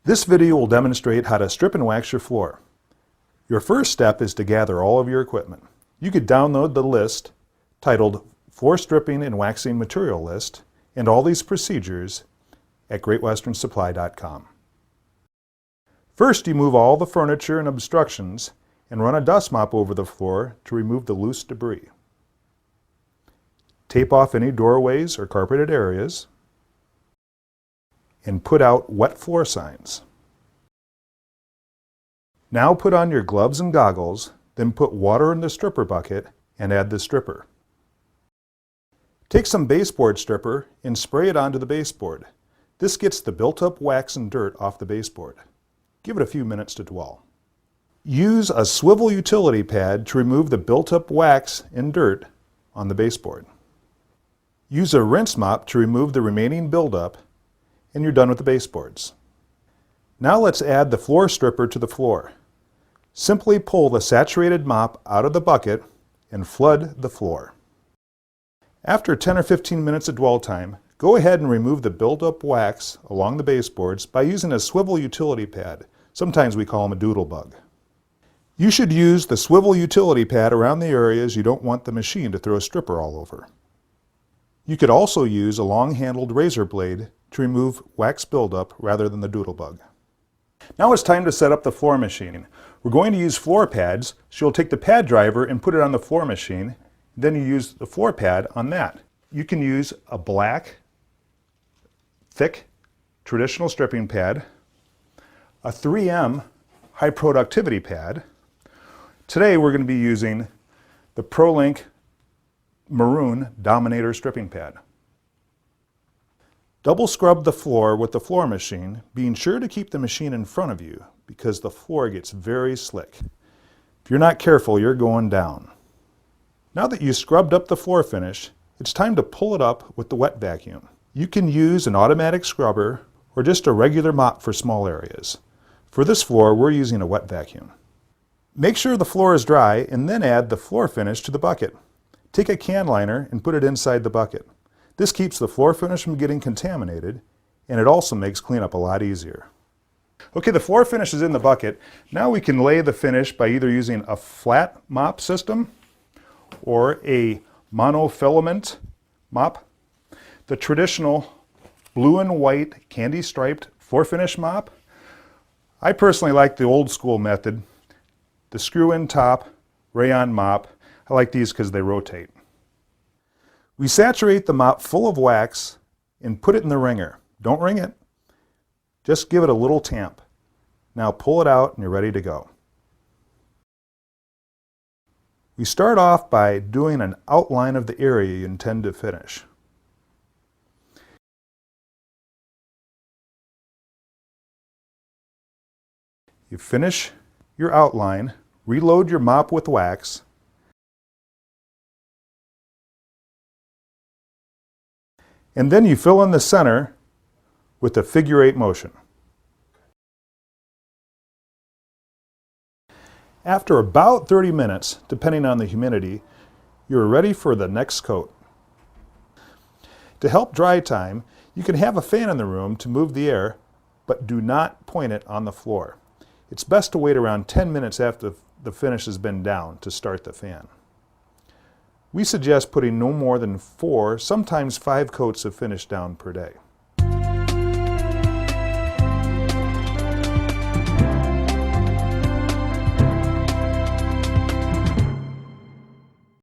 This video will demonstrate how to strip and wax your floor. Your first step is to gather all of your equipment. You could download the list titled Floor Stripping and Waxing Material List and all these procedures at GreatWesternSupply.com. First, you move all the furniture and obstructions and run a dust mop over the floor to remove the loose debris. Tape off any doorways or carpeted areas and put out wet floor signs. Now put on your gloves and goggles, then put water in the stripper bucket and add the stripper. Take some baseboard stripper and spray it onto the baseboard. This gets the built-up wax and dirt off the baseboard. Give it a few minutes to dwell. Use a swivel utility pad to remove the built-up wax and dirt on the baseboard. Use a rinse mop to remove the remaining buildup, and you're done with the baseboards. Now let's add the floor stripper to the floor. Simply pull the saturated mop out of the bucket and flood the floor. After 10 or 15 minutes of dwell time, go ahead and remove the buildup wax along the baseboards by using a swivel utility pad. Sometimes we call them a doodle bug. You should use the swivel utility pad around the areas you don't want the machine to throw a stripper all over. You could also use a long-handled razor blade to remove wax buildup rather than the doodle bug. Now it's time to set up the floor machine. We're going to use floor pads, so you'll take the pad driver and put it on the floor machine. Then you use the floor pad on that. You can use a black, thick, traditional stripping pad, a 3M high productivity pad. Today we're going to be using the ProLink Maroon Dominator stripping pad. Double scrub the floor with the floor machine, being sure to keep the machine in front of you because the floor gets very slick. If you're not careful, you're going down. Now that you scrubbed up the floor finish, it's time to pull it up with the wet vacuum. You can use an automatic scrubber or just a regular mop for small areas. For this floor, we're using a wet vacuum. Make sure the floor is dry and then add the floor finish to the bucket. Take a can liner and put it inside the bucket. This keeps the floor finish from getting contaminated, and it also makes cleanup a lot easier. Okay, the floor finish is in the bucket. Now we can lay the finish by either using a flat mop system or a monofilament mop. The traditional blue and white candy striped floor finish mop. I personally like the old school method, the screw-in top rayon mop. I like these because they rotate. We saturate the mop full of wax and put it in the wringer. Don't wring it, just give it a little tamp. Now pull it out and you're ready to go. We start off by doing an outline of the area you intend to finish. You finish your outline, reload your mop with wax, and then you fill in the center with a figure-8 motion. After about 30 minutes, depending on the humidity, you're ready for the next coat. To help dry time, you can have a fan in the room to move the air, but do not point it on the floor. It's best to wait around 10 minutes after the finish has been down to start the fan. We suggest putting no more than 4, sometimes 5 coats of finish down per day.